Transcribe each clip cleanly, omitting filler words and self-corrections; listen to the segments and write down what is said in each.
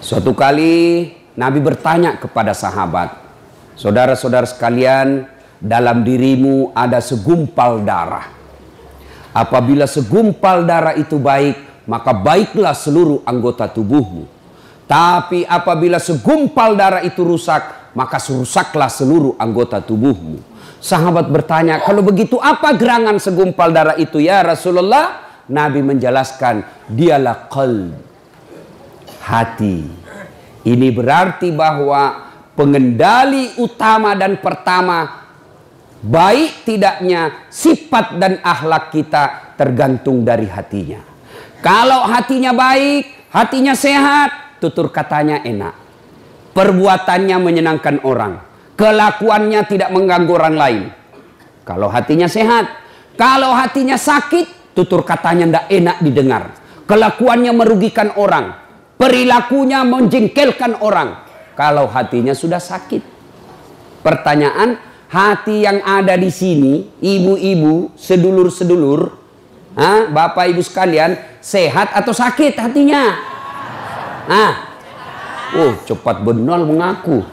Suatu kali Nabi bertanya kepada sahabat, saudara-saudara sekalian, dalam dirimu ada segumpal darah. Apabila segumpal darah itu baik, maka baiklah seluruh anggota tubuhmu. Tapi apabila segumpal darah itu rusak, maka rusaklah seluruh anggota tubuhmu. Sahabat bertanya, kalau begitu apa gerangan segumpal darah itu ya Rasulullah? Nabi menjelaskan, dialah qalb, hati. Ini berarti bahwa pengendali utama dan pertama baik tidaknya sifat dan akhlak kita tergantung dari hatinya. Kalau hatinya baik, hatinya sehat, tutur katanya enak, perbuatannya menyenangkan orang, kelakuannya tidak mengganggu orang lain. Kalau hatinya sehat. Kalau hatinya sakit, tutur katanya tidak enak didengar, kelakuannya merugikan orang, perilakunya menjengkelkan orang. Kalau hatinya sudah sakit. Pertanyaan, hati yang ada di sini, ibu-ibu, sedulur-sedulur, bapak ibu sekalian, sehat atau sakit hatinya? Cepat benar mengaku.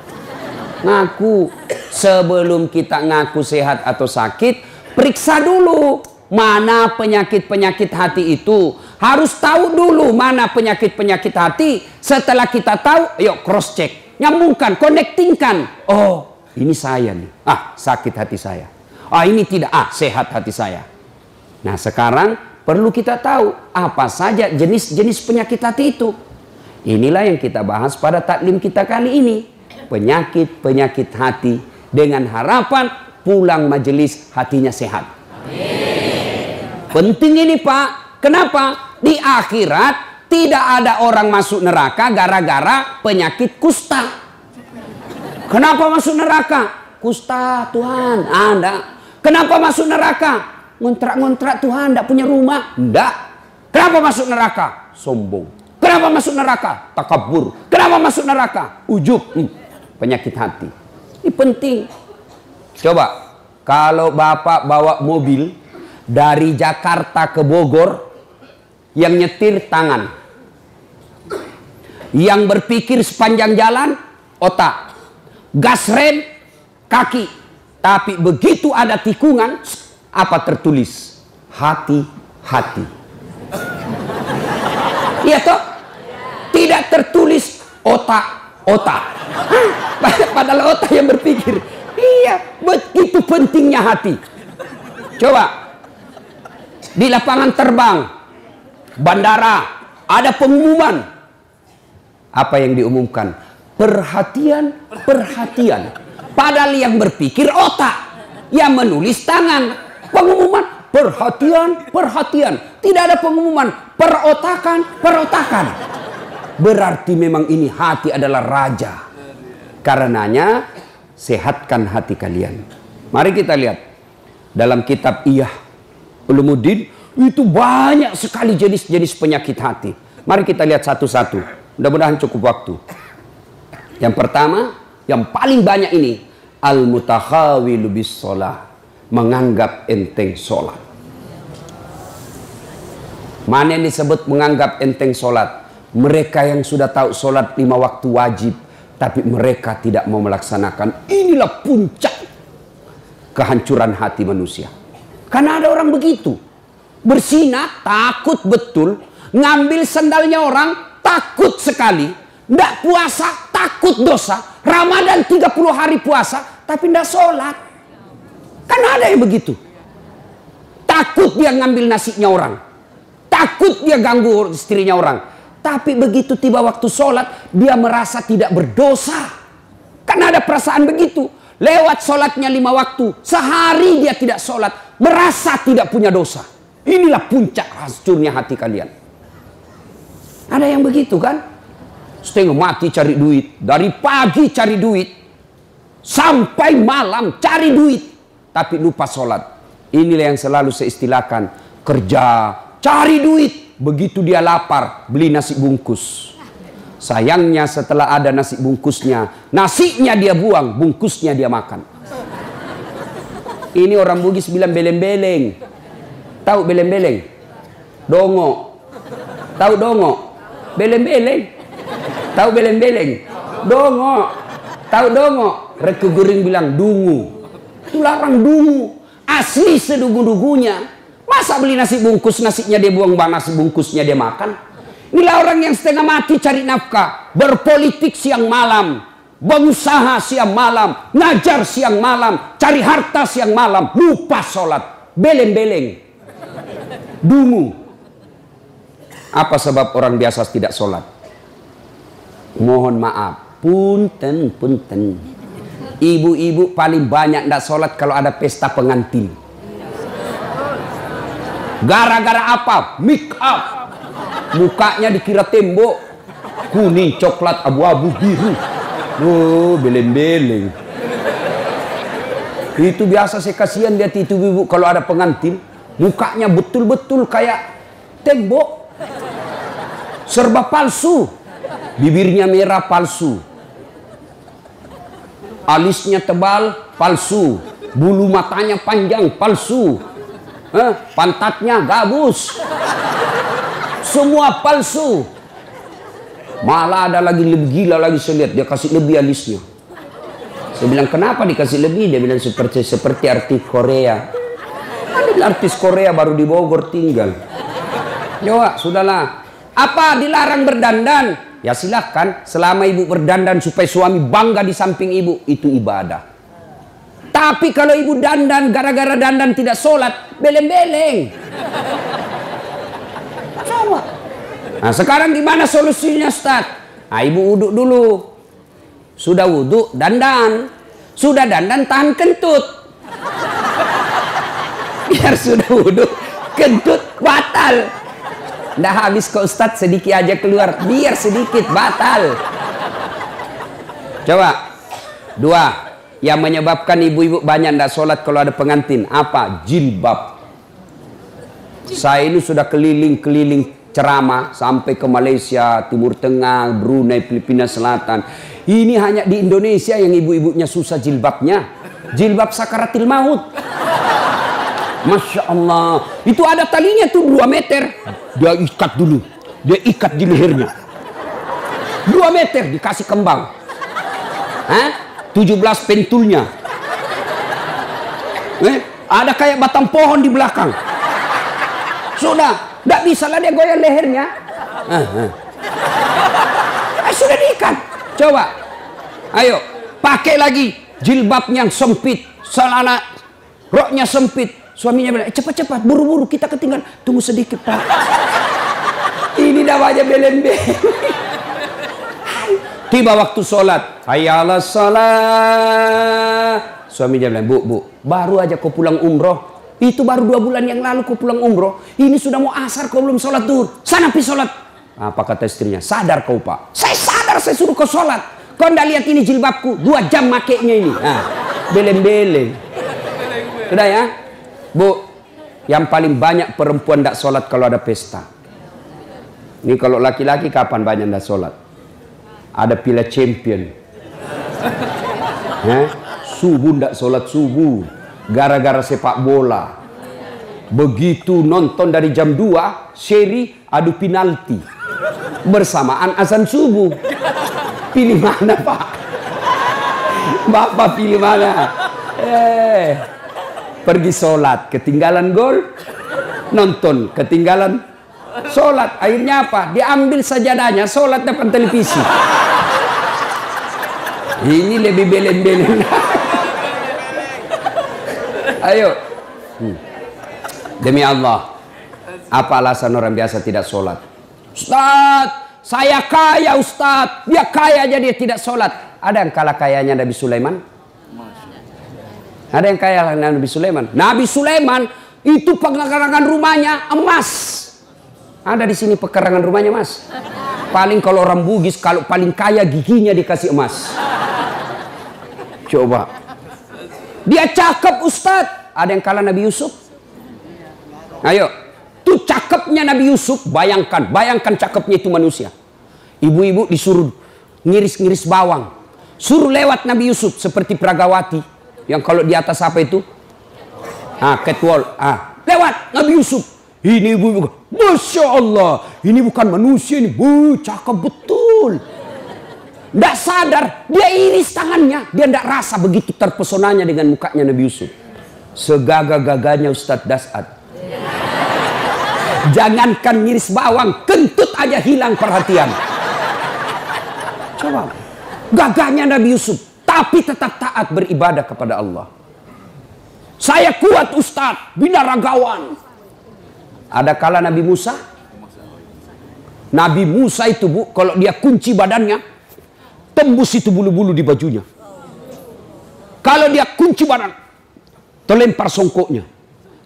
Ngaku. Sebelum kita ngaku sehat atau sakit, periksa dulu mana penyakit-penyakit hati itu. Harus tahu dulu mana penyakit-penyakit hati. Setelah kita tahu, yuk cross check, nyambungkan, connectingkan. Oh, ini saya nih, sakit hati saya. Ini tidak, sehat hati saya. Nah sekarang perlu kita tahu apa saja jenis-jenis penyakit hati itu. Inilah yang kita bahas pada taklim kita kali ini. Penyakit-penyakit hati, dengan harapan pulang majelis hatinya sehat. Amin. Penting ini Pak. Kenapa? Di akhirat tidak ada orang masuk neraka gara-gara penyakit kusta. Kenapa masuk neraka? Kusta Tuhan. Enggak. Kenapa masuk neraka? Ngontrak-ngontrak Tuhan, enggak punya rumah. Enggak. Kenapa masuk neraka? Sombong. Kenapa masuk neraka? Takabur. Kenapa masuk neraka? Ujub. Penyakit hati. Ini penting. Coba, kalau Bapak bawa mobil dari Jakarta ke Bogor, yang nyetir tangan, yang berpikir sepanjang jalan otak, gas rem kaki. Tapi begitu ada tikungan, apa tertulis? Hati-hati. Iya toh? Tidak tertulis otak-otak. Padahal otak yang berpikir. Iya, begitu pentingnya hati. Coba, di lapangan terbang, bandara, ada pengumuman. Apa yang diumumkan? Perhatian, perhatian. Padahal yang berpikir otak, yang menulis tangan. Pengumuman, perhatian, perhatian. Tidak ada pengumuman, perotakan, perotakan. Berarti memang ini hati adalah raja. Karenanya, sehatkan hati kalian. Mari kita lihat. Dalam kitab Iyah Ulumuddin, itu banyak sekali jenis-jenis penyakit hati. Mari kita lihat satu-satu. Mudah-mudahan cukup waktu. Yang pertama, yang paling banyak ini, al-mutakhawilu bis sholah, menganggap enteng sholat. Mana yang disebut menganggap enteng sholat? Mereka yang sudah tahu sholat 5 waktu wajib, tapi mereka tidak mau melaksanakan. Inilah puncak kehancuran hati manusia. Karena ada orang begitu. Bersinat, takut betul. Ngambil sandalnya orang, takut sekali. Tidak puasa, takut dosa. Ramadan 30 hari puasa, tapi tidak sholat. Kan ada yang begitu. Takut dia ngambil nasinya orang. Takut dia ganggu istrinya orang. Tapi begitu tiba waktu sholat, dia merasa tidak berdosa. Kan ada perasaan begitu. Lewat sholatnya 5 waktu, sehari dia tidak sholat, merasa tidak punya dosa. Inilah puncak hancurnya hati kalian. Ada yang begitu kan? Setengah mati cari duit. Dari pagi cari duit, sampai malam cari duit, tapi lupa sholat. Inilah yang selalu saya istilahkan, kerja, cari duit. Begitu dia lapar, beli nasi bungkus. Sayangnya setelah ada nasi bungkusnya, nasinya dia buang, bungkusnya dia makan. Ini orang Bugis bilang beleng-beleng. Tahu beleng-beleng? Dongo. Tahu dongo? Beleng-beleng. Tahu beleng-beleng? Dongo. Tahu dongo? Reku Guring bilang dungu. Itu larang dungu. Asli sedugu-dugunya. Masa beli nasi bungkus, nasinya dia buang, nasi bungkusnya dia makan? Inilah orang yang setengah mati cari nafkah. Berpolitik siang malam. Berusaha siang malam. Ngajar siang malam. Cari harta siang malam. Lupa sholat. Beleng-beleng. Dungu. Apa sebab orang biasa tidak sholat? Mohon maaf. Punten, punten. Ibu-ibu paling banyak tidak sholat kalau ada pesta pengantin. Gara-gara apa? Make up. Mukanya dikira tembok. Kuning, coklat, abu-abu, biru. Oh, beleng-beleng. Itu biasa saya kasihan lihat itu ibu kalau ada pengantin. Mukanya betul-betul kayak tembok. Serba palsu. Bibirnya merah palsu. Alisnya tebal palsu. Bulu matanya panjang palsu. Pantatnya gabus. Semua palsu. Malah ada lagi lebih gila lagi, saya lihat dia kasih lebih alisnya. Saya bilang kenapa dikasih lebih? Dia bilang seperti artis Korea. Ada artis Korea baru di Bogor tinggal. Coba sudahlah. Apa dilarang berdandan? Ya silahkan. Selama ibu berdandan supaya suami bangga di samping ibu, itu ibadah. Tapi kalau ibu dandan gara-gara dandan tidak sholat, beleng-beleng. Coba. Nah sekarang gimana solusinya Ustaz? Nah, ibu wuduk dulu. Sudah wuduk, dandan. Sudah dandan, tahan kentut. Biar sudah wuduk, kentut batal. Nggak habis kok Ustaz, sedikit aja keluar. Biar sedikit, batal. Coba. Dua. Yang menyebabkan ibu-ibu banyak nggak sholat kalau ada pengantin. Apa? Jilbab. Saya ini sudah keliling-keliling ceramah sampai ke Malaysia, Timur Tengah, Brunei, Filipina Selatan. Ini hanya di Indonesia yang ibu-ibunya susah jilbabnya. Jilbab sakaratil maut. Masya Allah. Itu ada talinya tuh 2 meter. Dia ikat dulu. Dia ikat di lehernya. 2 meter dikasih kembang. 17 pentulnya. Ada kayak batang pohon di belakang. Sudah. Tidak bisa lah dia goyang lehernya. Sudah diikat. Coba. Ayo. Pakai lagi. Jilbabnya sempit. Celana roknya sempit. Suaminya bilang, cepat-cepat. Buru-buru kita ketinggalan. Tunggu sedikit Pak. Ini namanya belen-belen. Tiba waktu sholat. Hayya 'alas shalah. Suaminya bilang, bu, baru aja kau pulang umroh. Itu baru 2 bulan yang lalu kau pulang umroh. Ini sudah mau asar kau belum sholat duhur. Sana pi sholat. Apa kata istrinya? Sadar kau Pak. Saya sadar, saya suruh kau sholat. Kau ndak lihat ini jilbabku? 2 jam makainya ini. Beleng-beleng. Sudah ya? Bu, yang paling banyak perempuan ndak sholat kalau ada pesta. Ini kalau laki-laki kapan banyak ndak sholat? Ada Piala Champion. Subuh ndak sholat subuh. Gara-gara sepak bola. Begitu nonton dari jam 2, seri adu penalti. Bersamaan azan subuh. Pilih mana Pak? Bapak pilih mana? Pergi sholat, ketinggalan gol. Nonton, ketinggalan sholat. Akhirnya apa? Diambil sajadahnya, sholat depan televisi. Ini lebih belen-belen. Ayo. Demi Allah. Apa alasan orang biasa tidak sholat? Ustaz, saya kaya Ustaz. Dia kaya aja dia tidak sholat. Ada yang kalah kayanya Nabi Sulaiman? Ada yang kaya Nabi Sulaiman? Nabi Sulaiman itu pekarangan rumahnya emas. Ada di sini pekarangan rumahnya emas. Paling kalau orang Bugis, kalau paling kaya giginya dikasih emas. Coba. Dia cakep Ustadz. Ada yang kalah Nabi Yusuf? Ayo. Tuh cakepnya Nabi Yusuf. Bayangkan. Bayangkan cakepnya itu manusia. Ibu-ibu disuruh ngiris-ngiris bawang. Suruh lewat Nabi Yusuf. Seperti Pragawati. Yang kalau di atas apa itu? Catwalk. Lewat Nabi Yusuf. Ini ibu-ibu. Masya Allah. Ini bukan manusia ini. Bu, cakep betul. Tidak sadar, dia iris tangannya. Dia tidak rasa begitu terpesonanya dengan mukanya Nabi Yusuf. Segagah-gagahnya Ustadz Das'ad. Jangankan ngiris bawang, kentut aja hilang perhatian. Coba. Gagahnya Nabi Yusuf, tapi tetap taat beribadah kepada Allah. Saya kuat Ustadz, binaragawan. Ada kala Nabi Musa. Nabi Musa itu bu, kalau dia kunci badannya, tembus itu bulu-bulu di bajunya. Kalau dia kunci badan, terlempar songkoknya.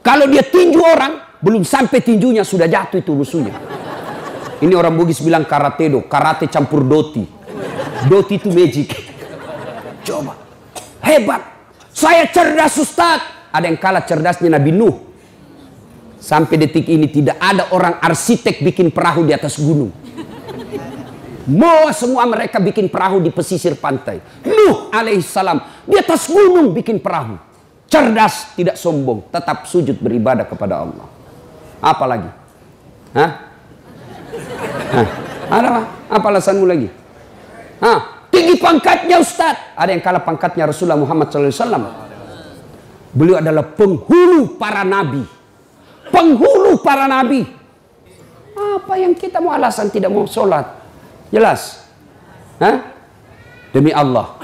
Kalau dia tinju orang, belum sampai tinjunya sudah jatuh itu musuhnya. Ini orang Bugis bilang karate do, karate campur doti. Doti itu magic. Coba, hebat. Saya cerdas Ustaz. Ada yang kalah cerdasnya Nabi Nuh. Sampai detik ini tidak ada orang arsitek bikin perahu di atas gunung. Semua mereka bikin perahu di pesisir pantai. Nuh alaihissalam di atas gunung bikin perahu. Cerdas, tidak sombong, tetap sujud beribadah kepada Allah. Apa lagi? Hah? Ada apa? Apa alasanmu lagi? Tinggi pangkatnya Ustaz. Ada yang kalah pangkatnya Rasulullah Muhammad SAW. Beliau adalah penghulu para nabi. Penghulu para nabi. Apa yang kita mau alasan tidak mau sholat? Jelas. Demi Allah,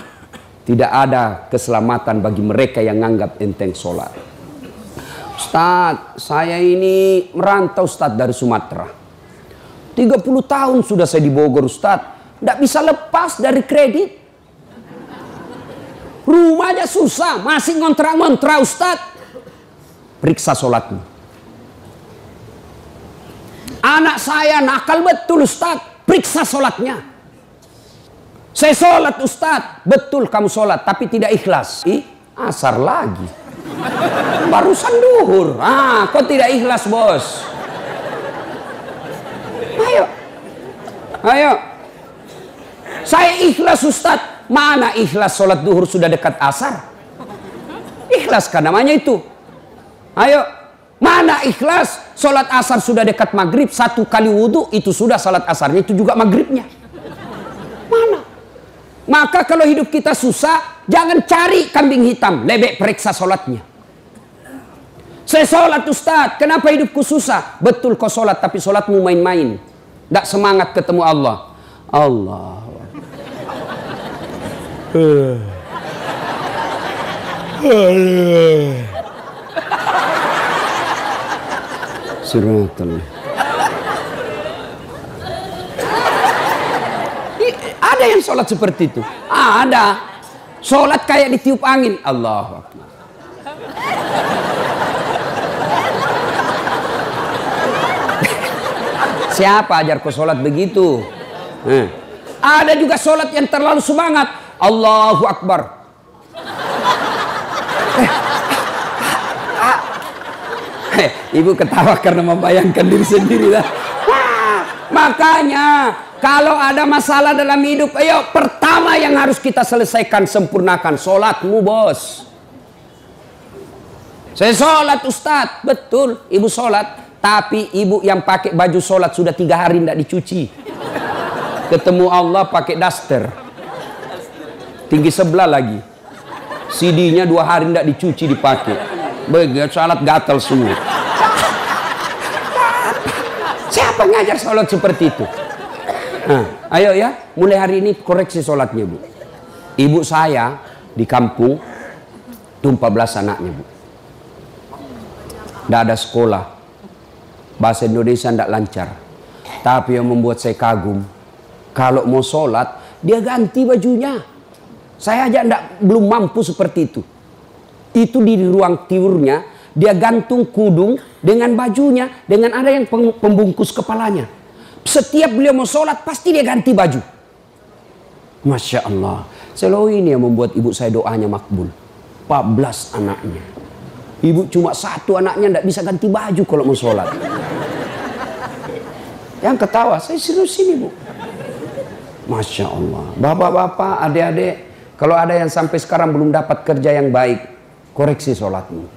tidak ada keselamatan bagi mereka yang menganggap enteng sholat. Ustaz, saya ini merantau Ustaz dari Sumatera. 30 tahun sudah saya di Bogor Ustaz. Tidak bisa lepas dari kredit. Rumahnya susah, masih ngontrak-ngontrak Ustaz. Periksa sholatmu. Anak saya nakal betul Ustaz. Periksa sholatnya. Saya sholat Ustaz. Betul kamu sholat, tapi tidak ikhlas. Asar lagi. Barusan duhur. Kok tidak ikhlas bos? Ayo. Saya ikhlas Ustaz. Mana ikhlas sholat duhur sudah dekat asar? Ikhlas kan namanya itu. Ayo. Mana ikhlas sholat asar sudah dekat maghrib. 1 kali wudhu itu sudah sholat asarnya. Itu juga maghribnya. Mana? Maka kalau hidup kita susah, jangan cari kambing hitam. Lebih periksa sholatnya. Saya sholat Ustaz. Kenapa hidupku susah? Betul kau sholat, tapi sholatmu main-main. Tidak semangat ketemu Allah. Allah. Siratal. Ada yang sholat seperti itu. Ada. Sholat kayak ditiup angin. Allahu Akbar. Siapa ajar kau sholat begitu? Ada juga sholat yang terlalu semangat. Allahu Akbar. Ibu ketawa karena membayangkan diri sendiri lah. Makanya kalau ada masalah dalam hidup, ayo pertama yang harus kita selesaikan, sempurnakan sholatmu bos. Saya sholat Ustaz. Betul, ibu sholat. Tapi ibu yang pakai baju sholat sudah 3 hari tidak dicuci. Ketemu Allah pakai daster. Tinggi sebelah lagi. CD-nya 2 hari tidak dicuci dipakai. Begitu sholat gatal semua. Siapa ngajar sholat seperti itu? Ayo ya, mulai hari ini koreksi sholatnya bu. Ibu saya di kampung itu 14 anaknya bu. Tidak ada sekolah. Bahasa Indonesia tidak lancar. Tapi yang membuat saya kagum, kalau mau sholat dia ganti bajunya. Saya aja belum mampu seperti itu. Itu di ruang tiurnya dia gantung kudung dengan bajunya, dengan ada yang pembungkus kepalanya. Setiap beliau mau sholat pasti dia ganti baju. Masya Allah. Selalu ini yang membuat ibu saya doanya makbul. 14 anaknya. Ibu cuma 1 anaknya tidak bisa ganti baju kalau mau sholat. Yang ketawa, saya serius ini bu. Masya Allah. Bapak-bapak, adik-adik, kalau ada yang sampai sekarang belum dapat kerja yang baik, koreksi sholatmu.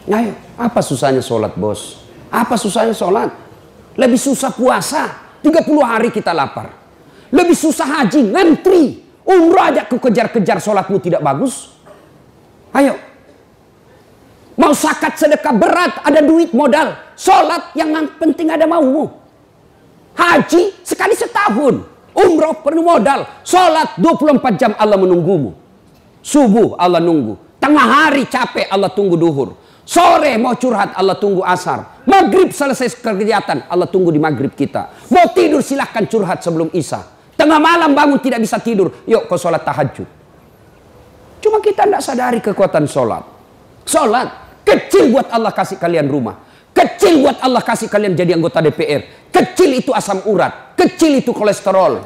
Ayo, apa susahnya sholat bos? Apa susahnya sholat? Lebih susah puasa. 30 hari kita lapar. Lebih susah haji, ngantri. Umrah aja ku kejar-kejar, sholatmu tidak bagus. Ayo. Mau zakat sedekah berat, ada duit modal. Sholat yang penting ada maumu. Haji sekali setahun. Umrah penuh modal. Sholat 24 jam Allah menunggumu. Subuh Allah nunggu. Tengah hari capek Allah tunggu duhur. Sore mau curhat Allah tunggu asar. Maghrib selesai kegiatan Allah tunggu di maghrib kita. Mau tidur silahkan curhat sebelum isya. Tengah malam bangun tidak bisa tidur. Yuk kau sholat tahajud. Cuma kita tidak sadari kekuatan sholat. Sholat. Kecil buat Allah kasih kalian rumah. Kecil buat Allah kasih kalian jadi anggota DPR. Kecil itu asam urat. Kecil itu kolesterol.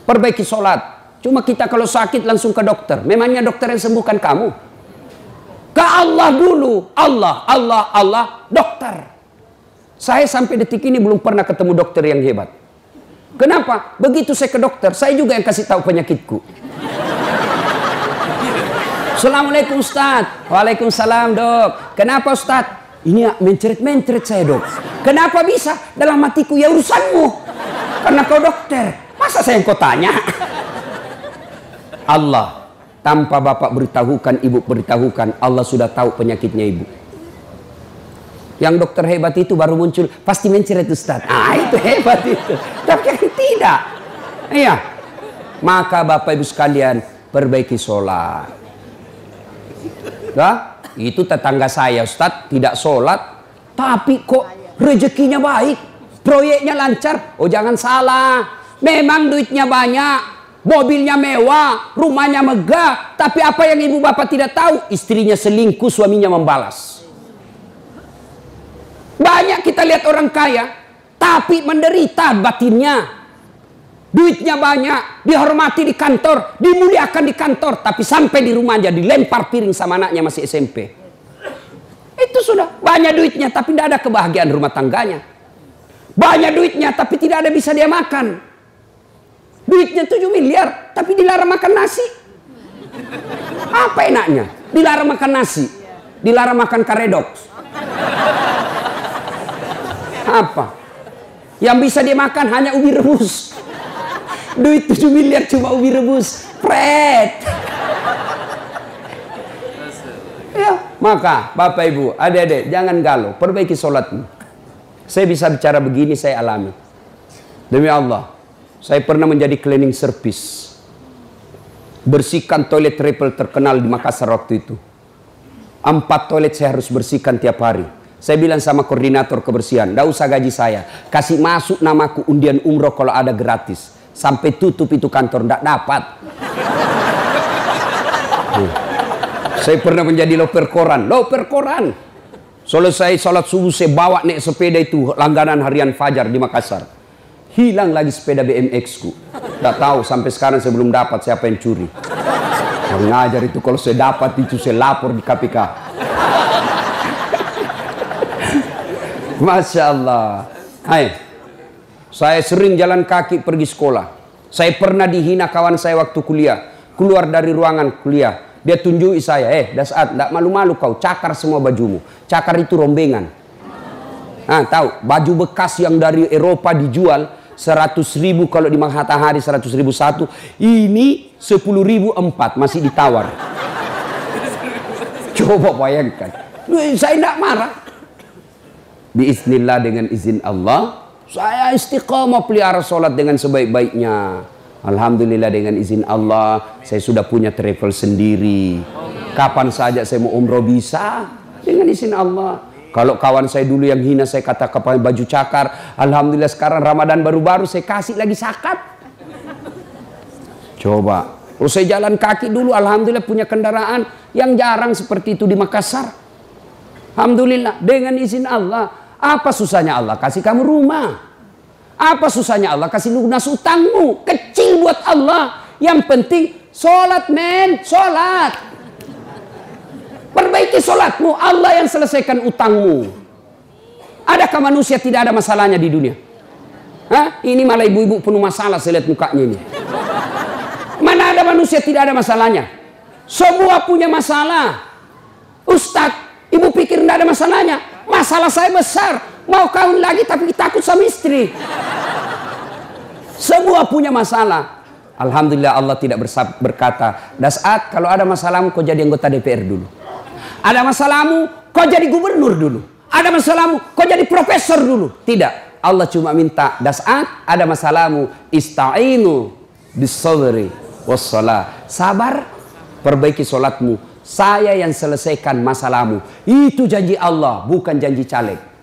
Perbaiki sholat. Cuma kita kalau sakit langsung ke dokter. Memangnya dokter yang sembuhkan kamu? Ke Allah dulu. Allah, dokter. Saya sampai detik ini belum pernah ketemu dokter yang hebat. Kenapa? Begitu saya ke dokter, saya juga yang kasih tahu penyakitku. Assalamualaikum Ustaz. Waalaikumsalam dok. Kenapa Ustaz? Ini mencret-mencret saya dok. Kenapa bisa? Dalam hatiku ya urusanmu. Karena kau dokter. Masa saya yang kau tanya? Allah. Tanpa bapak beritahukan, ibu beritahukan. Allah sudah tahu penyakitnya ibu. Yang dokter hebat itu baru muncul. Pasti mencret Ustaz. Ah itu hebat itu. Tapi yang tidak. Iya. Maka bapak ibu sekalian perbaiki sholat. Nah, itu tetangga saya Ustadz tidak sholat tapi kok rezekinya baik, proyeknya lancar. Oh jangan salah, memang duitnya banyak, mobilnya mewah, rumahnya megah, tapi apa yang ibu bapak tidak tahu, istrinya selingkuh, suaminya membalas. Banyak kita lihat orang kaya tapi menderita batinnya. Duitnya banyak, dihormati di kantor, dimuliakan di kantor, tapi sampai di rumah aja dilempar piring sama anaknya masih SMP. Itu sudah banyak duitnya, tapi tidak ada kebahagiaan rumah tangganya. Banyak duitnya, tapi tidak ada bisa dia makan. Duitnya 7 miliar, tapi dilarang makan nasi. Apa enaknya? Dilarang makan nasi, dilarang makan karedok. Apa? Yang bisa dia makan hanya ubi rebus. Duit 7 miliar cuma ubi rebus. Pret. Ya, maka Bapak Ibu, adik-adik jangan galau, perbaiki sholatmu. Saya bisa bicara begini, saya alami. Demi Allah, saya pernah menjadi cleaning service. Bersihkan toilet triple terkenal di Makassar waktu itu. 4 toilet saya harus bersihkan tiap hari. Saya bilang sama koordinator kebersihan, tidak usah gaji saya, kasih masuk namaku undian umroh kalau ada gratis. Sampai tutup itu kantor tidak dapat. Saya pernah menjadi loper koran. Selesai sholat subuh saya bawa naik sepeda itu langganan harian Fajar di Makassar. Hilang lagi sepeda BMX ku. Tidak tahu sampai sekarang saya belum dapat siapa yang curi. Yang ngajar itu kalau saya dapat itu saya lapor di KPK. Masya Allah. Hai. Saya sering jalan kaki pergi sekolah. Saya pernah dihina kawan saya waktu kuliah. Keluar dari ruangan kuliah. Dia tunjuki saya, Dasat, tidak malu-malu kau, cakar semua bajumu. Cakar itu rombengan. Nah, tahu, baju bekas yang dari Eropa dijual 100.000 kalau di Matahari 100.000 satu. Ini 10.000 4, masih ditawar. Coba bayangkan. Saya tidak marah. Biiznillah dengan izin Allah. Saya istiqamah pelihara sholat dengan sebaik-baiknya. Alhamdulillah dengan izin Allah. Saya sudah punya travel sendiri. Kapan saja saya mau umroh bisa. Dengan izin Allah. Kalau kawan saya dulu yang hina saya kata pakai baju cakar. Alhamdulillah sekarang Ramadan baru-baru saya kasih lagi zakat. Coba. Kalau saya jalan kaki dulu Alhamdulillah punya kendaraan. Yang jarang seperti itu di Makassar. Alhamdulillah dengan izin Allah. Apa susahnya Allah kasih kamu rumah? Apa susahnya Allah kasih lunas utangmu? Kecil buat Allah. Yang penting sholat men, sholat. Perbaiki sholatmu, Allah yang selesaikan utangmu. Adakah manusia tidak ada masalahnya di dunia? Hah? Ini malah ibu-ibu penuh masalah, saya lihat mukanya ini. Mana ada manusia tidak ada masalahnya? Semua punya masalah. Ustadz, ibu pikir tidak ada masalahnya? Masalah saya besar. Mau kawin lagi tapi takut sama istri. Semua Semua punya masalah. Alhamdulillah Allah tidak berkata, Das'at kalau ada masalahmu kau jadi anggota DPR dulu. Ada masalahmu kau jadi gubernur dulu. Ada masalahmu kau jadi profesor dulu. Tidak. Allah cuma minta, Das'at ada masalahmu ista'inu bis-sabri was-salah. Sabar, perbaiki solatmu. Saya yang selesaikan masalahmu. Itu janji Allah, bukan janji caleg.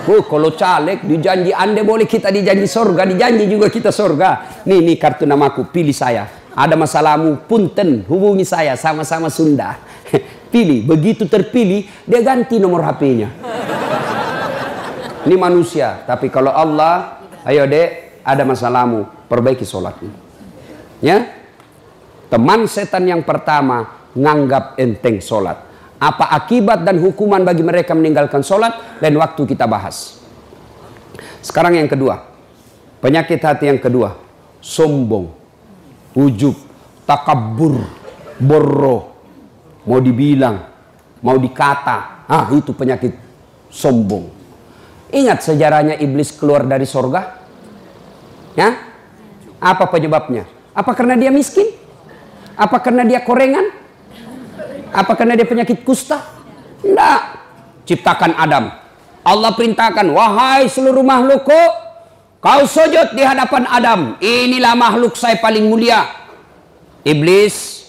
Oh, kalau caleg dijanji ande boleh kita dijanji sorga, dijanji juga kita sorga. Nih kartu namaku, pilih saya. Ada masalahmu, punten, hubungi saya, sama-sama Sunda. Pilih, begitu terpilih, dia ganti nomor HP-nya. Ini manusia, tapi kalau Allah, ayo dek, ada masalahmu, perbaiki sholatmu. Ya, teman setan yang pertama, nganggap enteng sholat. Apa akibat dan hukuman bagi mereka meninggalkan sholat, dan waktu kita bahas. Sekarang yang kedua, penyakit hati yang kedua, sombong, ujub, takabur, borro, mau dibilang, mau dikata, itu penyakit sombong. Ingat sejarahnya iblis keluar dari sorga? Ya? Apa penyebabnya? Apa karena dia miskin? Apa karena dia korengan? Apa karena dia penyakit kusta? Tidak. Ciptakan Adam. Allah perintahkan, wahai seluruh makhlukku, kau sujud di hadapan Adam. Inilah makhluk saya paling mulia. Iblis,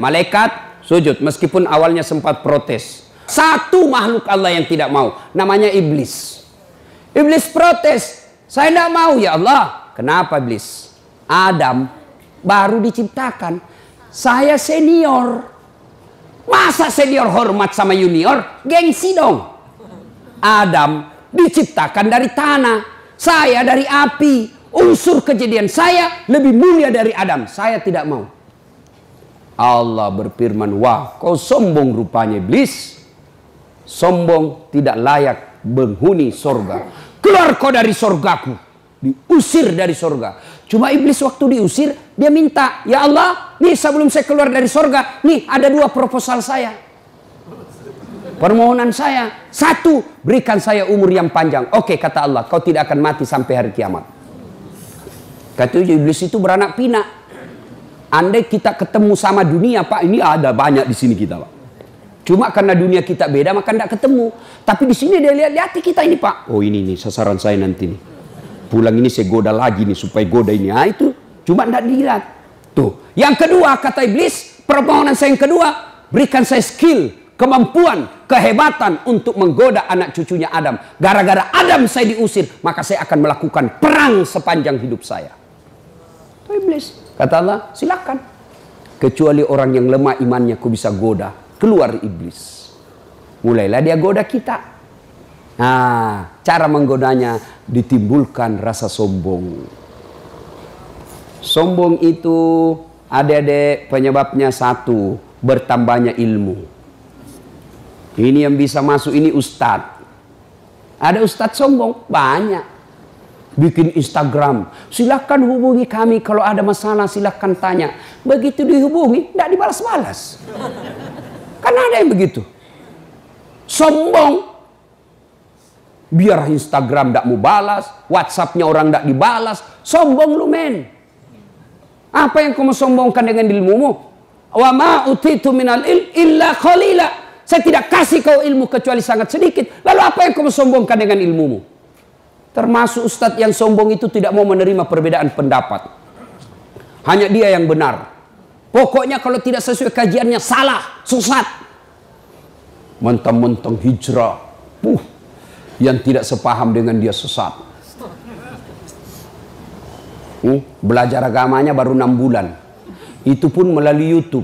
malaikat sujud. Meskipun awalnya sempat protes. Satu makhluk Allah yang tidak mau. Namanya iblis. Iblis protes. Saya tidak mau ya Allah. Kenapa iblis? Adam baru diciptakan. Saya senior. Masa senior hormat sama junior? Gengsi dong. Adam diciptakan dari tanah. Saya dari api. Unsur kejadian saya lebih mulia dari Adam. Saya tidak mau. Allah berfirman, wah kau sombong rupanya iblis. Sombong tidak layak penghuni sorga. Keluar kau dari sorgaku. Diusir dari sorga. Cuma iblis waktu diusir, dia minta, ya Allah, nih sebelum saya keluar dari sorga, nih ada dua proposal saya. Permohonan saya. Satu, berikan saya umur yang panjang. Oke, kata Allah, kau tidak akan mati sampai hari kiamat. Kata iblis itu beranak pinak. Andai kita ketemu sama dunia, Pak, ini ada banyak di sini kita, Pak. Cuma karena dunia kita beda, maka tidak ketemu. Tapi di sini dia lihat kita ini, Pak. Oh ini nih sasaran saya nanti nih. Pulang ini saya goda lagi nih supaya goda ini. Itu cuma tidak dilihat. Tuh. Yang kedua kata iblis, permohonan saya yang kedua, berikan saya skill, kemampuan, kehebatan untuk menggoda anak cucunya Adam. Gara-gara Adam saya diusir, maka saya akan melakukan perang sepanjang hidup saya. Itu iblis. Kata Allah, silakan. Kecuali orang yang lemah imannya ku bisa goda. Keluar iblis. Mulailah dia goda kita. Nah, cara menggodanya ditimbulkan rasa sombong. Sombong itu adik-adik penyebabnya satu, bertambahnya ilmu. Ini yang bisa masuk ini ustadz. Ada ustadz sombong? Banyak. Bikin Instagram. Silakan hubungi kami kalau ada masalah, silakan tanya. Begitu dihubungi, tidak dibalas-balas. Kan ada yang begitu. Sombong. Biar Instagram tidak mau balas, WhatsAppnya orang tidak dibalas. Sombong lu men. Apa yang kamu sombongkan dengan ilmumu? Wa ma utitu minal illa qalila. Saya tidak kasih kau ilmu kecuali sangat sedikit. Lalu apa yang kamu sombongkan dengan ilmumu? Termasuk ustadz yang sombong itu tidak mau menerima perbedaan pendapat. Hanya dia yang benar. Pokoknya kalau tidak sesuai kajiannya salah, sesat. Mentang-mentang hijrah. Yang tidak sepaham dengan dia sesat. Belajar agamanya baru 6 bulan. Itu pun melalui YouTube.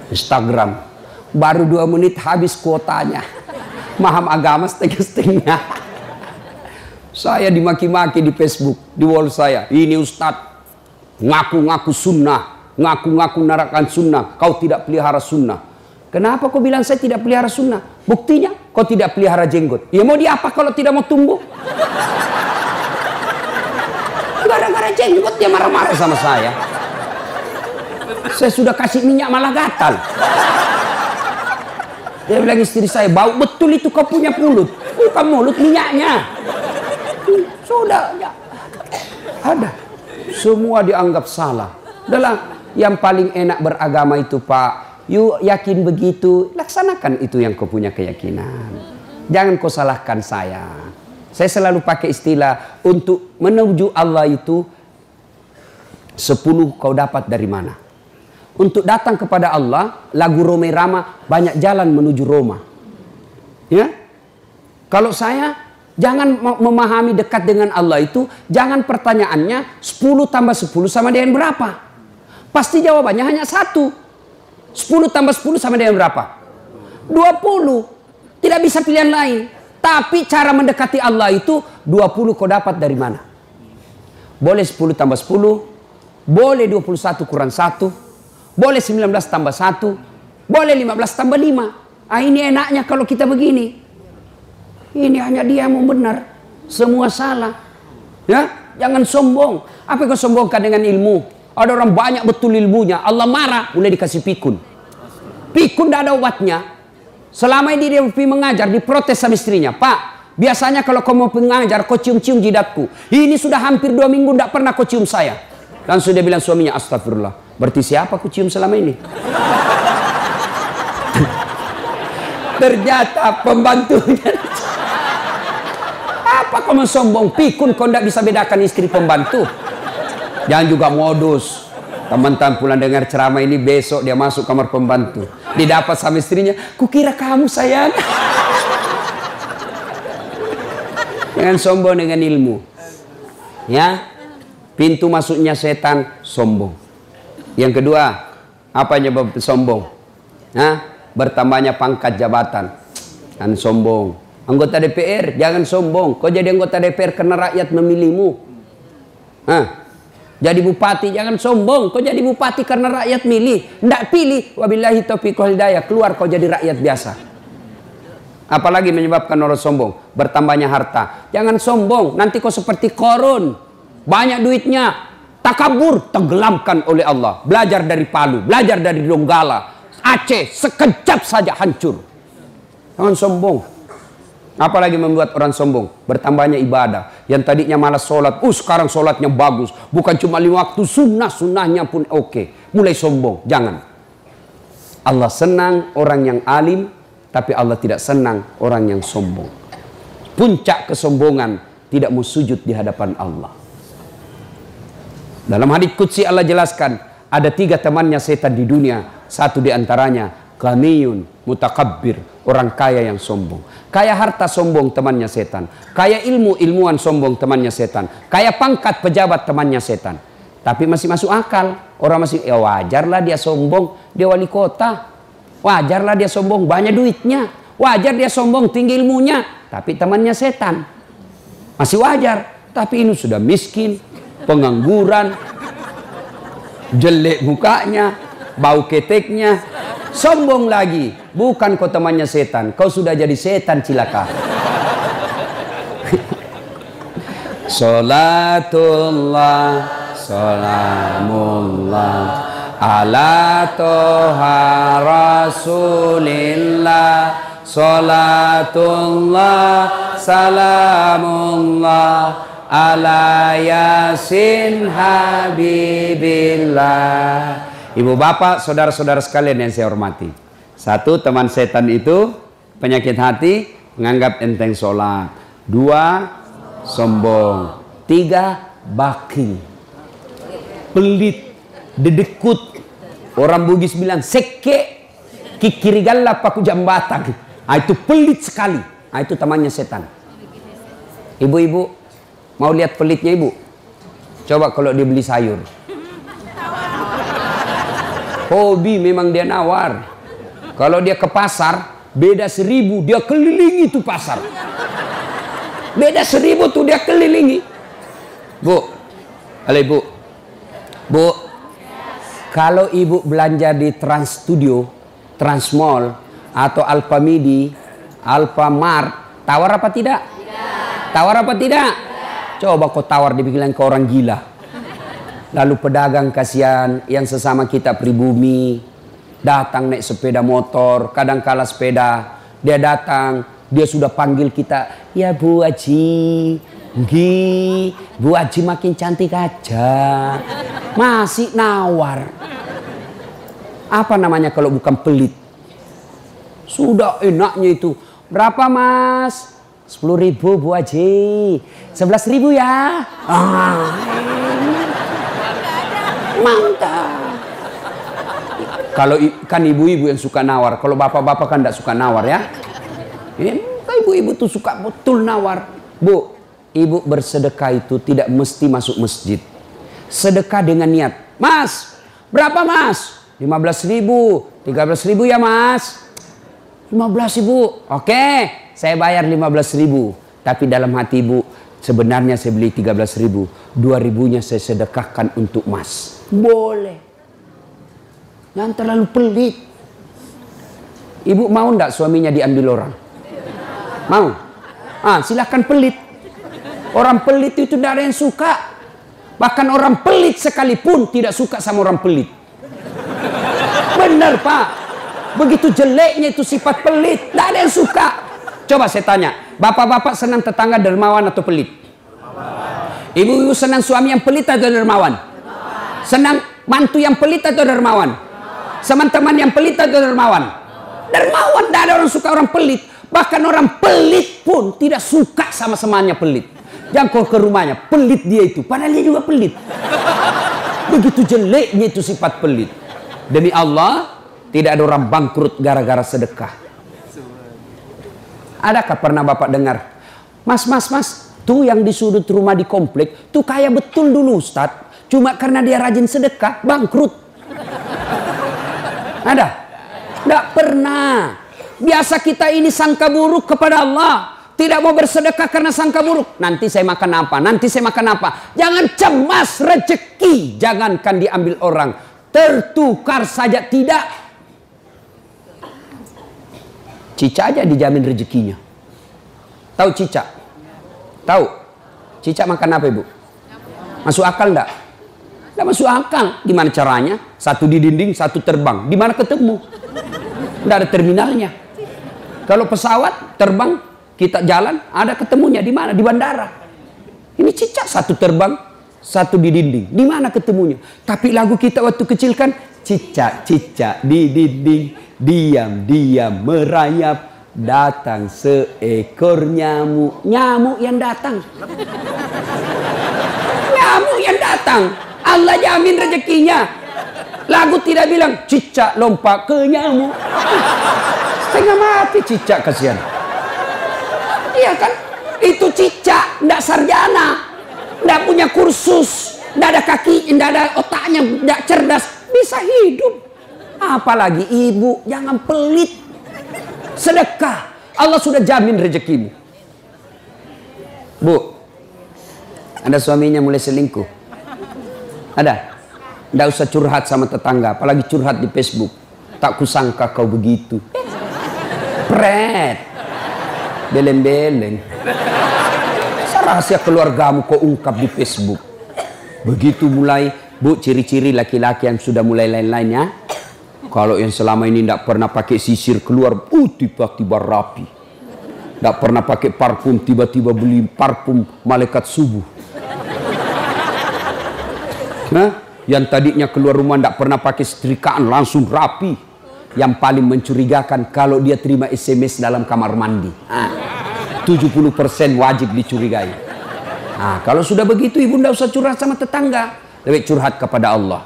Instagram. Baru 2 menit habis kuotanya. Paham agama setengah-setengah. Saya dimaki-maki di Facebook, di wall saya. Ini ustadz. Ngaku-ngaku sunnah. Ngaku-ngaku narakan sunnah. Kau tidak pelihara sunnah. Kenapa kau bilang saya tidak pelihara sunnah? Buktinya kau tidak pelihara jenggot. Ya mau diapa kalau tidak mau tumbuh? Gara-gara jenggot dia marah-marah sama saya. Saya sudah kasih minyak malah gatal. Dia bilang istri saya, bau betul itu kau punya mulut. Bukan mulut, minyaknya. Sudah, ya. Ada. Semua dianggap salah. Adalah yang paling enak beragama itu, Pak. Yuk yakin begitu, laksanakan itu yang kau punya keyakinan. Jangan kau salahkan saya. Saya selalu pakai istilah untuk menuju Allah itu 10 kau dapat dari mana? Untuk datang kepada Allah, lagu Roma Irama, banyak jalan menuju Roma. Ya? Kalau saya jangan memahami dekat dengan Allah itu, jangan pertanyaannya 10 tambah 10 sama dengan berapa? Pasti jawabannya hanya 1. 10 tambah 10 sama dengan berapa? 20. Tidak bisa pilihan lain. Tapi cara mendekati Allah itu 20 kau dapat dari mana? Boleh 10 tambah 10, boleh 21 kurang 1, boleh 19 tambah 1, boleh 15 tambah 5. Ah, ini enaknya kalau kita begini. Ini hanya dia yang mau benar, semua salah. Ya, jangan sombong. Apa yang kau sombongkan dengan ilmu? Ada orang banyak betul ilmunya, Allah marah, mulai dikasih pikun. Pikun tidak ada obatnya. Selama ini dia pergi mengajar, diprotes sama istrinya. Pak, biasanya kalau kau mau mengajar, kau cium-cium jidatku. Ini sudah hampir 2 minggu tidak pernah kau cium saya. Langsung dia bilang suaminya, astagfirullah. Berarti siapa kau cium selama ini? Ternyata pembantunya. Apa kau mau sombong? Pikun kau tidak bisa bedakan istri pembantu. Jangan juga modus. Teman-teman pulang dengar ceramah ini, besok dia masuk kamar pembantu. Didapat sama istrinya, kukira kamu sayang. Jangan sombong dengan ilmu. Ya, pintu masuknya setan sombong. Yang kedua, apa penyebab sombong? Bertambahnya pangkat jabatan. Kan sombong. Anggota DPR, jangan sombong. Kau jadi anggota DPR karena rakyat memilihmu. Jadi bupati, jangan sombong. Kau jadi bupati karena rakyat milih. Tidak pilih, wabillahi taufiq wal hidayah. Keluar kau jadi rakyat biasa. Apalagi menyebabkan orang sombong? Bertambahnya harta. Jangan sombong, nanti kau seperti Qarun. Banyak duitnya. Takabur, tenggelamkan oleh Allah. Belajar dari Palu, belajar dari Donggala, Aceh, sekejap saja hancur. Jangan sombong. Apalagi membuat orang sombong? Bertambahnya ibadah. Yang tadinya malas sholat, sekarang sholatnya bagus. Bukan cuma 5 waktu, sunnahnya pun oke. Mulai sombong, jangan. Allah senang orang yang alim, tapi Allah tidak senang orang yang sombong. Puncak kesombongan, tidak mau sujud di hadapan Allah. Dalam hadits qudsi Allah jelaskan, ada 3 temannya setan di dunia. Satu di antaranya, ghaniyun mutakabbir, orang kaya yang sombong. Kaya harta sombong, temannya setan. Kaya ilmuwan sombong, temannya setan. Kaya pangkat pejabat, temannya setan. Tapi masih masuk akal. Orang masih, ya wajarlah dia sombong, dia wali kota. Wajarlah dia sombong, banyak duitnya. Wajar dia sombong, tinggi ilmunya. Tapi temannya setan. Masih wajar. Tapi ini sudah miskin, pengangguran, jelek mukanya, bau keteknya, sombong lagi. Bukan kau temannya setan, kau sudah jadi setan cilaka. Salatullah, salamullah ala toha rasulillah. Salatullah, salamullah ala yasin habibillah. Ibu bapak, saudara-saudara sekalian yang saya hormati. 1, teman setan itu penyakit hati, menganggap enteng sholat. 2, sombong. 3, bakil, pelit, dedekut. Orang Bugis bilang seke, kikirigalla paku jambatan. Itu pelit sekali. Itu temannya setan. Ibu-ibu mau lihat pelitnya ibu? Coba kalau dia beli sayur. Hobi memang dia nawar. Kalau dia ke pasar, beda 1000, dia kelilingi tuh pasar. Beda 1000 tuh dia kelilingi. Bu, halo ibu. Bu, kalau ibu belanja di Trans Studio, Trans Mall, atau Alfamidi, Alfamart, tawar apa tidak? Tidak. Tawar apa tidak? Tidak. Coba kau tawar, dibilang ke orang gila. Lalu pedagang kasihan yang sesama kita pribumi, datang naik sepeda motor, kadang kala sepeda, dia datang, dia sudah panggil kita, ya Bu Haji, Nggih, Bu Haji makin cantik aja. Masih nawar. Apa namanya kalau bukan pelit? Sudah enaknya itu. Berapa Mas? 10.000 Bu Haji. 11.000 ya. Mantap. Kalau kan ibu-ibu yang suka nawar. Kalau bapak-bapak kan tidak suka nawar ya. Ibu-ibu tuh suka betul nawar. Bu, ibu bersedekah itu tidak mesti masuk masjid. Sedekah dengan niat. Mas, berapa Mas? 15.000. 13.000 ya Mas. 15.000. Oke, saya bayar 15.000. Tapi dalam hati ibu, sebenarnya saya beli 13.000. 2.000-nya saya sedekahkan untuk Mas. Boleh. Jangan terlalu pelit. Ibu mau enggak suaminya diambil orang? Mau? Silahkan pelit. Orang pelit itu tidak ada yang suka. Bahkan orang pelit sekalipun tidak suka sama orang pelit. Benar Pak. Begitu jeleknya itu sifat pelit, tidak ada yang suka. Coba saya tanya, bapak-bapak senang tetangga dermawan atau pelit? Ibu-ibu senang suami yang pelit atau dermawan? Senang mantu yang pelit atau dermawan? Teman-teman yang pelit atau dermawan? Dermawan, tidak ada orang suka orang pelit. Bahkan orang pelit pun tidak suka sama semuanya pelit. Jangan kau ke rumahnya, pelit dia itu. Padahal dia juga pelit. Begitu jeleknya itu sifat pelit. Demi Allah, tidak ada orang bangkrut gara-gara sedekah. Adakah pernah Bapak dengar? Mas, tuh yang di sudut rumah di komplek, tuh kaya betul dulu Ustadz. Cuma karena dia rajin sedekah, bangkrut. Ada? Tidak pernah. Biasa kita ini sangka buruk kepada Allah. Tidak mau bersedekah karena sangka buruk. Nanti saya makan apa? Nanti saya makan apa? Jangan cemas rezeki. Jangankan diambil orang. Tertukar saja tidak. Cica aja dijamin rezekinya. Tahu Cica? Tahu? Cica makan apa Ibu? Masuk akal enggak? Enggak masuk akal. Gimana caranya? Satu di dinding, satu terbang. Di mana ketemu? Enggak ada terminalnya. Kalau pesawat terbang, kita jalan, ada ketemunya di mana? Di bandara. Ini Cica satu terbang, satu di dinding. Di mana ketemunya? Tapi lagu kita waktu kecil kan, Cica di dinding, diam merayap, datang seekor nyamuk. Nyamuk yang datang. Nyamuk yang datang. Allah jamin rezekinya. Lagu tidak bilang Cica lompat ke nyamuk. Setengah mati Cica, kasihan. Iya kan? Itu Cica, tidak sarjana, tidak punya kursus, tidak ada kaki, tidak ada otaknya, tidak cerdas, bisa hidup. Apalagi ibu, jangan pelit. Sedekah, Allah sudah jamin rezekimu. Bu, ada suaminya mulai selingkuh? Ada? Tidak usah curhat sama tetangga, apalagi curhat di Facebook. Tak kusangka kau begitu. Pret, beleng-beleng. Rahasia keluargamu kau ungkap di Facebook. Begitu mulai, Bu, ciri-ciri laki-laki yang sudah mulai lain-lainnya. Kalau yang selama ini tidak pernah pakai sisir keluar, tiba-tiba rapi. Tidak pernah pakai parfum, tiba-tiba beli parfum malaikat subuh. Nah, yang tadinya keluar rumah tidak pernah pakai setrikaan, langsung rapi. Yang paling mencurigakan kalau dia terima SMS dalam kamar mandi. 70% wajib dicurigai. Kalau sudah begitu ibu tidak usah curhat sama tetangga. Lebih curhat kepada Allah.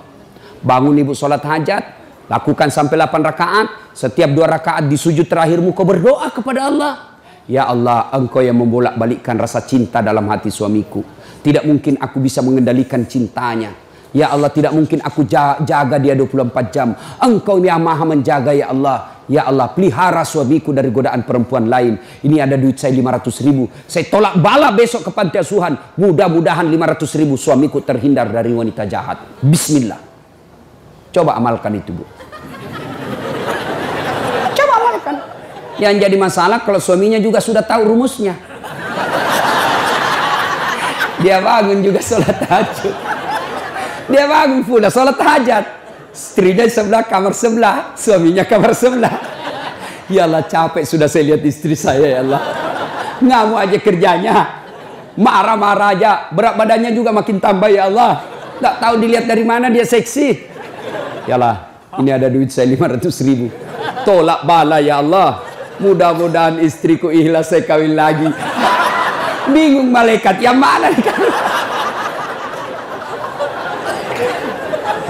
Bangun ibu sholat hajat. Lakukan sampai 8 rakaat. Setiap 2 rakaat di sujud terakhirmu kau berdoa kepada Allah. Ya Allah, engkau yang membolak-balikkan rasa cinta dalam hati suamiku. Tidak mungkin aku bisa mengendalikan cintanya. Ya Allah, tidak mungkin aku jaga dia 24 jam. Engkau yang maha menjaga ya Allah. Ya Allah, pelihara suamiku dari godaan perempuan lain. Ini ada duit saya 500.000. Saya tolak bala besok ke panti asuhan. Mudah-mudahan 500.000 suamiku terhindar dari wanita jahat. Bismillah. Coba amalkan itu, Bu. Coba amalkan. Yang jadi masalah kalau suaminya juga sudah tahu rumusnya. Dia bangun juga sholat tahajud. Dia bangun pula sholat hajat. Istrinya sebelah, kamar sebelah. Suaminya kamar sebelah. Ya Allah, capek sudah saya lihat istri saya, ya Allah. Ngamuk aja kerjanya. Marah-marah aja. Berat badannya juga makin tambah ya Allah. Nggak tahu dilihat dari mana dia seksi. Yalah, ini ada duit saya 500.000. Tolak bala ya Allah. Mudah-mudahan istriku ikhlas saya kawin lagi. Bingung malaikat yang mana nih?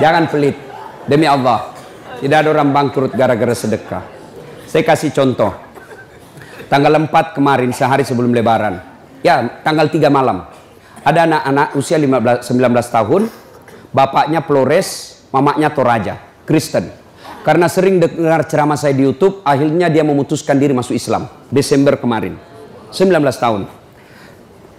Jangan pelit. Demi Allah. Tidak ada orang bangkrut gara-gara sedekah. Saya kasih contoh. Tanggal 4 kemarin, sehari sebelum lebaran. Ya, tanggal 3 malam. Ada anak-anak usia 19 tahun. Bapaknya Flores, mamanya Toraja. Kristen. Karena sering dengar ceramah saya di YouTube, akhirnya dia memutuskan diri masuk Islam. Desember kemarin. 19 tahun.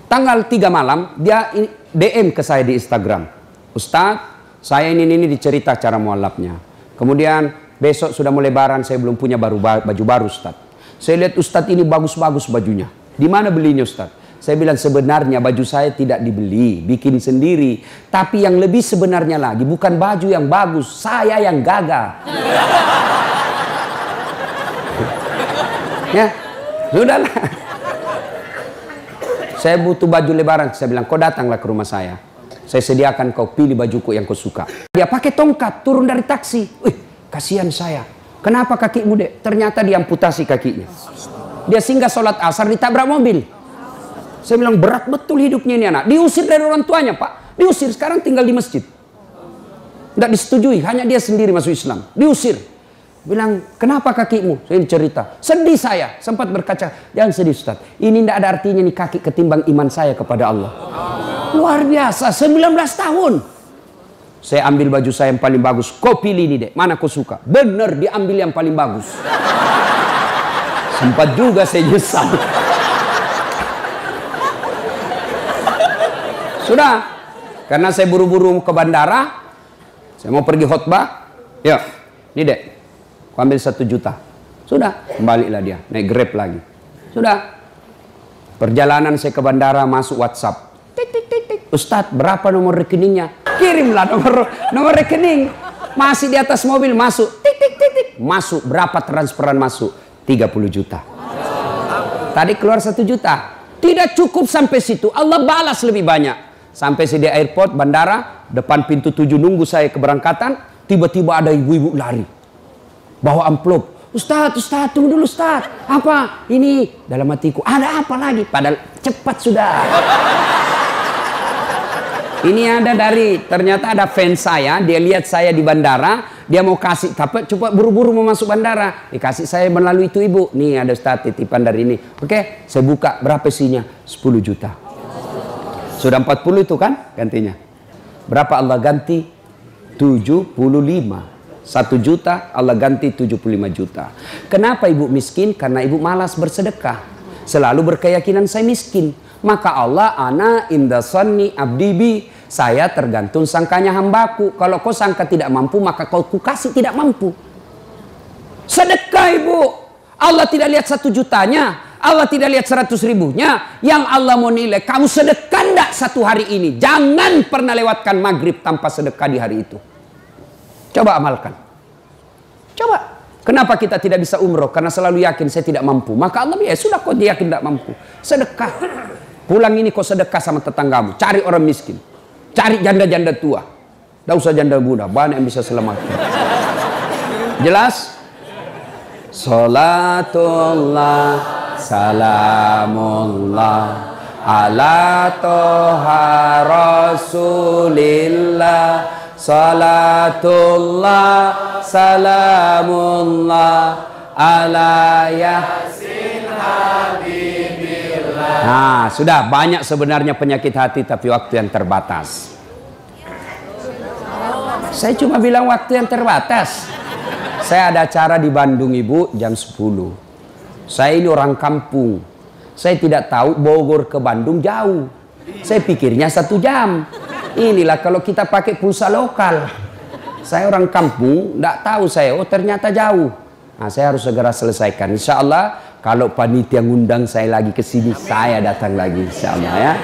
Tanggal 3 malam, dia DM ke saya di Instagram. Ustadz, saya ini dicerita cara mualafnya. Kemudian besok sudah mau lebaran, saya belum punya baju baru Ustadz. Saya lihat Ustadz ini bagus-bagus bajunya. Di mana belinya Ustadz? Saya bilang sebenarnya baju saya tidak dibeli, bikin sendiri. Tapi yang lebih sebenarnya lagi, bukan baju yang bagus, saya yang gagal. Ya, sudahlah. Saya butuh baju lebaran. Saya bilang, kau datanglah ke rumah saya. Saya sediakan kau pilih bajuku yang kau suka. Dia pakai tongkat, turun dari taksi. Wih, kasihan saya. Kenapa kakimu, Dek? Ternyata diamputasi kakinya. Dia singgah sholat asar, ditabrak mobil. Saya bilang, berat betul hidupnya ini anak. Diusir dari orang tuanya, Pak. Diusir, sekarang tinggal di masjid. Tidak disetujui, hanya dia sendiri masuk Islam. Diusir. Bilang, kenapa kakimu? Saya cerita. Sedih saya. Sempat berkaca. Jangan sedih, Ustaz. Ini tidak ada artinya nih kaki ketimbang iman saya kepada Allah. Luar biasa, 19 tahun. Saya ambil baju saya yang paling bagus. Kau pilih ini, Dek. Mana kau suka? Bener, diambil yang paling bagus. Sempat juga saya nyesal. Sudah. Karena saya buru-buru ke bandara. Saya mau pergi khutbah. Ya, ini Dek. Kau ambil 1 juta. Sudah. Kembalilah dia. Naik Grab lagi. Sudah. Perjalanan saya ke bandara, masuk WhatsApp. Tik, tik, tik, tik. Ustadz, berapa nomor rekeningnya? Kirimlah nomor rekening. Masih di atas mobil, masuk. Tik, tik, tik, tik. Masuk. Berapa transferan masuk? 30 juta. Tadi keluar 1 juta. Tidak cukup sampai situ. Allah balas lebih banyak. Sampai di airport, bandara, depan pintu 7 nunggu saya keberangkatan. Tiba-tiba ada ibu-ibu lari. Bawa amplop. Ustadz, tunggu dulu Ustadz. Apa? Ini dalam hatiku. Ada apa lagi? Padahal cepat sudah. Ini ada ternyata ada fans saya. Dia lihat saya di bandara. Dia mau kasih, tapi cepat buru-buru mau masuk bandara. Dikasih saya melalui itu ibu. Nih ada Ustadz titipan dari ini. Oke, saya buka. Berapa isinya? 10 juta. Sudah 40 itu kan gantinya. Berapa Allah ganti? 75. 1 juta Allah ganti 75 juta. Kenapa ibu miskin? Karena ibu malas bersedekah. Selalu berkeyakinan saya miskin. Maka Allah ana inda sanni abdibi. Saya tergantung sangkanya hambaku. Kalau kau sangka tidak mampu, maka kau kasih tidak mampu. Sedekah ibu. Allah tidak lihat 1 jutanya. Allah tidak lihat 100 ribunya. Yang Allah mau nilai, kamu sedekah enggak 1 hari ini. Jangan pernah lewatkan maghrib tanpa sedekah di hari itu. Coba amalkan. Coba. Kenapa kita tidak bisa umroh? Karena selalu yakin saya tidak mampu. Maka Allah ya sudah kau yakin tidak mampu. Sedekah. Pulang ini kau sedekah sama tetanggamu. Cari orang miskin. Cari janda-janda tua. Tidak usah janda muda. Banyak yang bisa selamatkan. Jelas? Salatullah salamullah ala toha rasulillah. Salatullah salamullah ala yasin habibillah. Nah, sudah banyak sebenarnya penyakit hati, tapi waktu yang terbatas. Saya cuma bilang waktu yang terbatas. Saya ada acara di Bandung ibu jam 10. Saya ini orang kampung. Saya tidak tahu Bogor ke Bandung jauh. Saya pikirnya 1 jam. Inilah kalau kita pakai pulsa lokal. Saya orang kampung, tidak tahu saya. Oh ternyata jauh. Nah saya harus segera selesaikan. Insya Allah kalau panitia ngundang saya lagi ke sini, saya datang lagi. Insya Allah ya.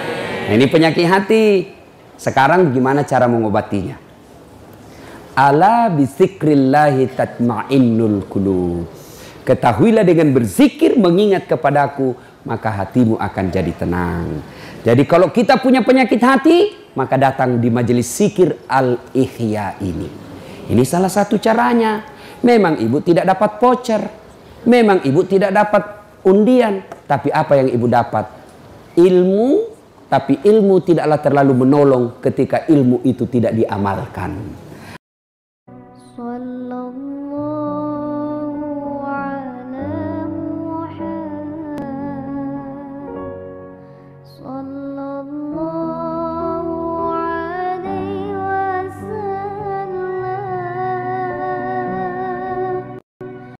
Nah, ini penyakit hati. Sekarang gimana cara mengobatinya? Ala bizikrillahi tatma'innul qulub. Ketahuilah dengan berzikir mengingat kepadaku, maka hatimu akan jadi tenang. Jadi kalau kita punya penyakit hati, maka datang di majelis zikir Al-Ihya ini. Ini salah satu caranya. Memang ibu tidak dapat voucher, memang ibu tidak dapat undian, tapi apa yang ibu dapat? Ilmu, tapi ilmu tidaklah terlalu menolong ketika ilmu itu tidak diamalkan.